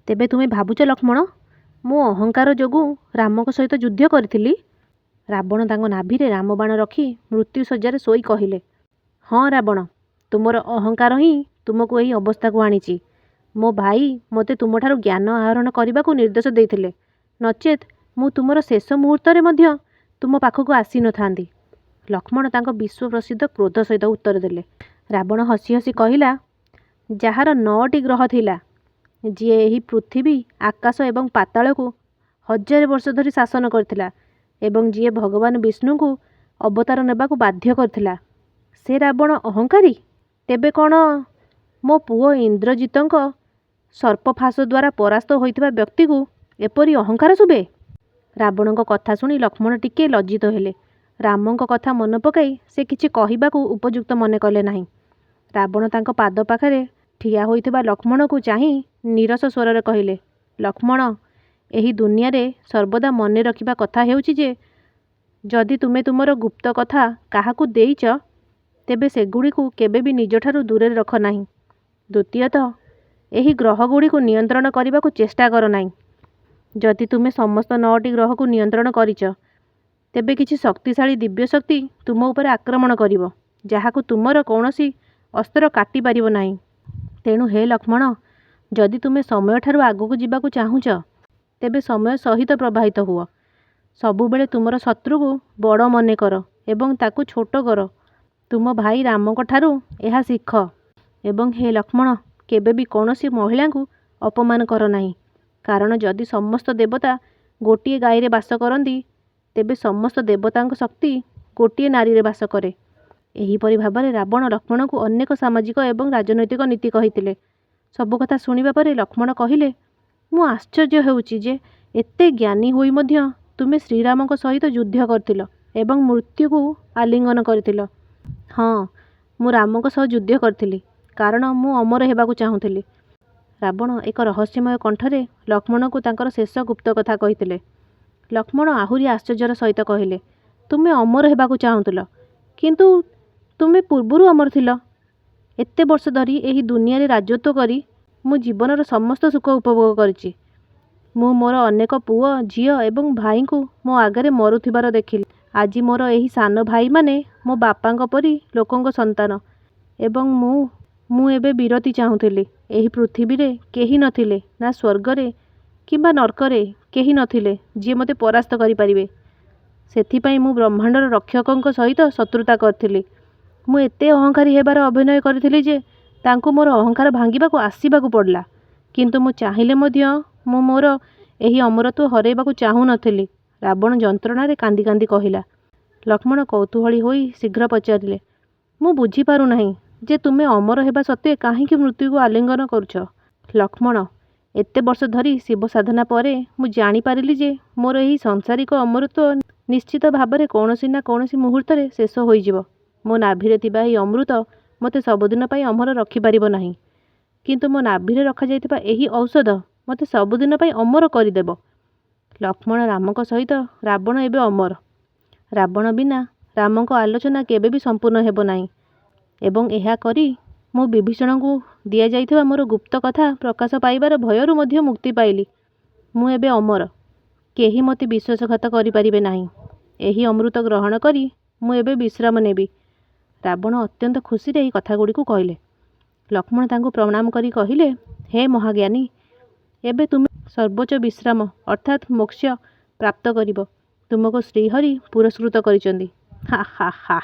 ତେବେ ତୁମେ ଭାବୁଛ ଲକ୍ଷ୍ମଣ, ମୁଁ ଅହଙ୍କାର ଯୋଗୁଁ ରାମଙ୍କ ସହିତ ଯୁଦ୍ଧ କରିଥିଲି? ରାବଣ ତାଙ୍କ ନାଭିରେ ରାମବାଣ ରଖି ମୃତ୍ୟୁ ଶଯ୍ୟାରେ ଶୋଇ କହିଲେ, ହଁ ରାବଣ, ତୁମର ଅହଙ୍କାର ହିଁ ତୁମକୁ ଏହି ଅବସ୍ଥାକୁ ଆଣିଛି। ମୋ ଭାଇ ମୋତେ ତୁମଠାରୁ ଜ୍ଞାନ ଆହରଣ କରିବାକୁ ନିର୍ଦ୍ଦେଶ ଦେଇଥିଲେ, ନଚେତ୍ ମୁଁ ତୁମର ଶେଷ ମୁହୂର୍ତ୍ତରେ ମଧ୍ୟ ତୁମ ପାଖକୁ ଆସିନଥାନ୍ତି। ଲକ୍ଷ୍ମଣ ତାଙ୍କ ବିଶ୍ୱପ୍ରସିଦ୍ଧ କ୍ରୋଧ ସହିତ ଉତ୍ତର ଦେଲେ। ରାବଣ ହସି ହସି କହିଲା, ଯାହାର 9ଟି ଗ୍ରହ ଥିଲା, ଯିଏ ଏହି ପୃଥିବୀ, ଆକାଶ ଏବଂ ପାତାଳକୁ 1000 ବର୍ଷ ଧରି ଶାସନ କରିଥିଲା ଏବଂ ଯିଏ ଭଗବାନ ବିଷ୍ଣୁଙ୍କୁ ଅବତାର ନେବାକୁ ବାଧ୍ୟ କରିଥିଲା, ସେ ରାବଣ ଅହଙ୍କାରୀ? ତେବେ କ'ଣ ମୋ ପୁଅ ଇନ୍ଦ୍ରଜିତଙ୍କ ସର୍ପଫାସ ଦ୍ୱାରା ପରାସ୍ତ ହୋଇଥିବା ବ୍ୟକ୍ତିକୁ ଏପରି ଅହଙ୍କାର ଶୁଭେ? ରାବଣଙ୍କ କଥା ଶୁଣି ଲକ୍ଷ୍ମଣ ଟିକିଏ ଲଜ୍ଜିତ ହେଲେ। ରାମଙ୍କ କଥା ମନେ ପକାଇ ସେ କିଛି କହିବାକୁ ଉପଯୁକ୍ତ ମନେ କଲେ ନାହିଁ। ରାବଣ ତାଙ୍କ ପାଦ ପାଖରେ ଠିଆ ହୋଇଥିବା ଲକ୍ଷ୍ମଣକୁ ଚାହିଁ ନୀରସ ସ୍ୱରରେ କହିଲେ, ଲକ୍ଷ୍ମଣ, ଏହି ଦୁନିଆରେ ସର୍ବଦା ମନେ ରଖିବା କଥା ହେଉଛି ଯେ ଯଦି ତୁମେ ତୁମର ଗୁପ୍ତ କଥା କାହାକୁ ଦେଇଛ, ତେବେ ସେଗୁଡ଼ିକୁ କେବେ ବି ନିଜଠାରୁ ଦୂରରେ ରଖ ନାହିଁ। ଦ୍ୱିତୀୟତଃ, ଏହି ଗ୍ରହଗୁଡ଼ିକୁ ନିୟନ୍ତ୍ରଣ କରିବାକୁ ଚେଷ୍ଟା କର ନାହିଁ। ଯଦି ତୁମେ ସମସ୍ତ 9ଟି ଗ୍ରହକୁ ନିୟନ୍ତ୍ରଣ କରିଛ, ତେବେ କିଛି ଶକ୍ତିଶାଳୀ ଦିବ୍ୟଶକ୍ତି ତୁମ ଉପରେ ଆକ୍ରମଣ କରିବ, ଯାହାକୁ ତୁମର କୌଣସି ଅସ୍ତ୍ର କାଟିପାରିବ ନାହିଁ। ତେଣୁ ହେ ଲକ୍ଷ୍ମଣ, ଯଦି ତୁମେ ସମୟଠାରୁ ଆଗକୁ ଯିବାକୁ ଚାହୁଁଛ, ତେବେ ସମୟ ସହିତ ପ୍ରବାହିତ ହୁଅ। ସବୁବେଳେ ତୁମର ଶତ୍ରୁକୁ ବଡ଼ ମନେ କର ଏବଂ ତାକୁ ଛୋଟ କର। ତୁମ ଭାଇ ରାମଙ୍କ ଠାରୁ ଏହା ଶିଖ। ଏବଂ ହେ ଲକ୍ଷ୍ମଣ, କେବେ ବି କୌଣସି ମହିଳାଙ୍କୁ ଅପମାନ କର ନାହିଁ, କାରଣ ଯଦି ସମସ୍ତ ଦେବତା ଗୋଟିଏ ଗାଈରେ ବାସ କରନ୍ତି, ତେବେ ସମସ୍ତ ଦେବତାଙ୍କ ଶକ୍ତି ଗୋଟିଏ ନାରୀରେ ବାସ କରେ। ଏହିପରି ଭାବରେ ରାବଣ ଲକ୍ଷ୍ମଣଙ୍କୁ ଅନେକ ସାମାଜିକ ଏବଂ ରାଜନୈତିକ ନୀତି କହିଥିଲେ। ସବୁ କଥା ଶୁଣିବା ପରେ ଲକ୍ଷ୍ମଣ କହିଲେ, ମୁଁ ଆଶ୍ଚର୍ଯ୍ୟ ହେଉଛି ଯେ ଏତେ ଜ୍ଞାନୀ ହୋଇ ମଧ୍ୟ ତୁମେ ଶ୍ରୀରାମଙ୍କ ସହିତ ଯୁଦ୍ଧ କରିଥିଲ ଏବଂ ମୃତ୍ୟୁକୁ ଆଲିଙ୍ଗନ କରିଥିଲ। ହଁ, ମୁଁ ରାମଙ୍କ ସହ ଯୁଦ୍ଧ କରିଥିଲି, କାରଣ ମୁଁ ଅମର ହେବାକୁ ଚାହୁଁଥିଲି। ରାବଣ ଏକ ରହସ୍ୟମୟ କଣ୍ଠରେ ଲକ୍ଷ୍ମଣଙ୍କୁ ତାଙ୍କର ଶେଷ ଗୁପ୍ତ କଥା କହିଥିଲେ। ଲକ୍ଷ୍ମଣ ଆହୁରି ଆଶ୍ଚର୍ଯ୍ୟର ସହିତ କହିଲେ, ତୁମେ ଅମର ହେବାକୁ ଚାହୁଁଥିଲ, କିନ୍ତୁ ତୁମେ ପୂର୍ବରୁ ଅମର ଥିଲ। ଏତେ ବର୍ଷ ଧରି ଏହି ଦୁନିଆରେ ରାଜତ୍ୱ କରି ମୁଁ ଜୀବନର ସମସ୍ତ ସୁଖ ଉପଭୋଗ କରିଛି। ମୁଁ ମୋର ଅନେକ ପୁଅ, ଝିଅ ଏବଂ ଭାଇଙ୍କୁ ମୋ ଆଗରେ ମରୁଥିବାର ଦେଖିଲି। ଆଜି ମୋର ଏହି ସାନ ଭାଇମାନେ ମୋ ବାପାଙ୍କ ପରି ଲୋକଙ୍କ ସନ୍ତାନ ଏବଂ ମୁଁ ଏବେ ବିରତି ଚାହୁଁଥିଲି। ଏହି ପୃଥିବୀରେ କେହି ନଥିଲେ, ନା ସ୍ୱର୍ଗରେ କିମ୍ବା ନର୍କରେ କେହି ନଥିଲେ ଯିଏ ମୋତେ ପରାସ୍ତ କରିପାରିବେ। ସେଥିପାଇଁ ମୁଁ ବ୍ରହ୍ମାଣ୍ଡର ରକ୍ଷକଙ୍କ ସହିତ ଶତ୍ରୁତା କରିଥିଲି। ମୁଁ ଏତେ ଅହଙ୍କାରୀ ହେବାର ଅଭିନୟ କରିଥିଲି ଯେ ତାଙ୍କୁ ମୋର ଅହଙ୍କାର ଭାଙ୍ଗିବାକୁ ଆସିବାକୁ ପଡ଼ିଲା। କିନ୍ତୁ ମୁଁ ଚାହିଁଲେ ମଧ୍ୟ ମୁଁ ମୋର ଏହି ଅମରତ୍ୱ ହରାଇବାକୁ ଚାହୁଁନଥିଲି। ରାବଣ ଯନ୍ତ୍ରଣାରେ କାନ୍ଦି କାନ୍ଦି କହିଲା। ଲକ୍ଷ୍ମଣ କୌତୂହଳୀ ହୋଇ ଶୀଘ୍ର ପଚାରିଲେ, ମୁଁ ବୁଝିପାରୁନାହିଁ ଯେ ତୁମେ ଅମର ହେବା ସତ୍ତ୍ୱେ କାହିଁକି ମୃତ୍ୟୁକୁ ଆଲିଙ୍ଗନ କରୁଛ? ଲକ୍ଷ୍ମଣ, ଏତେ ବର୍ଷ ଧରି ଶିବ ସାଧନା ପରେ ମୁଁ ଜାଣିପାରିଲି ଯେ ମୋର ଏହି ସଂସାରିକ ଅମରତ୍ୱ ନିଶ୍ଚିତ ଭାବରେ କୌଣସି ନା କୌଣସି ମୁହୂର୍ତ୍ତରେ ଶେଷ ହୋଇଯିବ। ମୋ ନାଭିରେ ଥିବା ଏହି ଅମୃତ ମୋତେ ସବୁଦିନ ପାଇଁ ଅମର ରଖିପାରିବ ନାହିଁ, କିନ୍ତୁ ମୋ ନାଭିରେ ରଖାଯାଇଥିବା ଏହି ଔଷଧ ମୋତେ ସବୁଦିନ ପାଇଁ ଅମର କରିଦେବ। ଲକ୍ଷ୍ମଣ, ରାମଙ୍କ ସହିତ ରାବଣ ଏବେ ଅମର। ରାବଣ ବିନା ରାମଙ୍କ ଆଲୋଚନା କେବେ ବି ସମ୍ପୂର୍ଣ୍ଣ ହେବ ନାହିଁ ଏବଂ ଏହା କରି ମୁଁ ବିଭୀଷଣଙ୍କୁ ଦିଆଯାଇଥିବା ମୋର ଗୁପ୍ତ କଥା ପ୍ରକାଶ ପାଇବାର ଭୟରୁ ମଧ୍ୟ ମୁକ୍ତି ପାଇଲି। ମୁଁ ଏବେ ଅମର। କେହି ମୋତେ ବିଶ୍ୱାସଘାତ କରିପାରିବେ ନାହିଁ। ଏହି ଅମୃତ ଗ୍ରହଣ କରି ମୁଁ ଏବେ ବିଶ୍ରାମ ନେବି। ରାବଣ ଅତ୍ୟନ୍ତ ଖୁସିରେ ଏହି କଥାଗୁଡ଼ିକୁ କହିଲେ। ଲକ୍ଷ୍ମଣ ତାଙ୍କୁ ପ୍ରଣାମ କରି କହିଲେ, ହେ ମହାଜ୍ଞାନୀ, ଏବେ ତୁମେ ସର୍ବୋଚ୍ଚ ବିଶ୍ରାମ ଅର୍ଥାତ୍ ମୋକ୍ଷ ପ୍ରାପ୍ତ କରିବ। ତୁମକୁ ଶ୍ରୀହରି ପୁରସ୍କୃତ କରିଛନ୍ତି। ହା ହା ହା।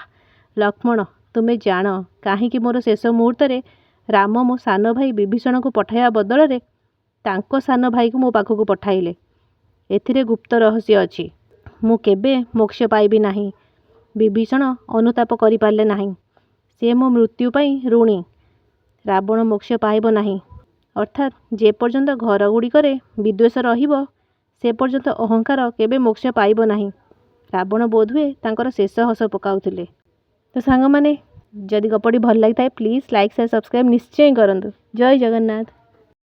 ଲକ୍ଷ୍ମଣ, ତୁମେ ଜାଣ କାହିଁକି ମୋର ଶେଷ ମୁହୂର୍ତ୍ତରେ ରାମ ମୋ ସାନ ଭାଇ ବିଭୀଷଣକୁ ପଠାଇବା ବଦଳରେ ତାଙ୍କ ସାନ ଭାଇକୁ ମୋ ପାଖକୁ ପଠାଇଲେ। ଏଥିରେ ଗୁପ୍ତ ରହସ୍ୟ ଅଛି। ମୁଁ କେବେ ମୋକ୍ଷ ପାଇବି ନାହିଁ। ବିଭୀଷଣ ଅନୁତାପ କରିପାରିଲେ ନାହିଁ। ସେ ମୋ ମୃତ୍ୟୁ ପାଇଁ ଋଣୀ। ରାବଣ ମୋକ୍ଷ ପାଇବ ନାହିଁ, ଅର୍ଥାତ୍ ଯେପର୍ଯ୍ୟନ୍ତ ଘରଗୁଡ଼ିକରେ ବିଦ୍ୱେଷ ରହିବ, ସେ ପର୍ଯ୍ୟନ୍ତ ଅହଙ୍କାର କେବେ ମୋକ୍ଷ ପାଇବ ନାହିଁ। ରାବଣ ବୋଧହୁଏ ତାଙ୍କର ଶେଷ ହସ ପକାଉଥିଲେ। ତ ସାଙ୍ଗମାନେ, ଯଦି ଗପଟି ଭଲ ଲାଗିଥାଏ ପ୍ଲିଜ୍ ଲାଇକ୍, ସେୟାର, ସବସ୍କ୍ରାଇବ୍ ନିଶ୍ଚୟ କରନ୍ତୁ। ଜୟ ଜଗନ୍ନାଥ।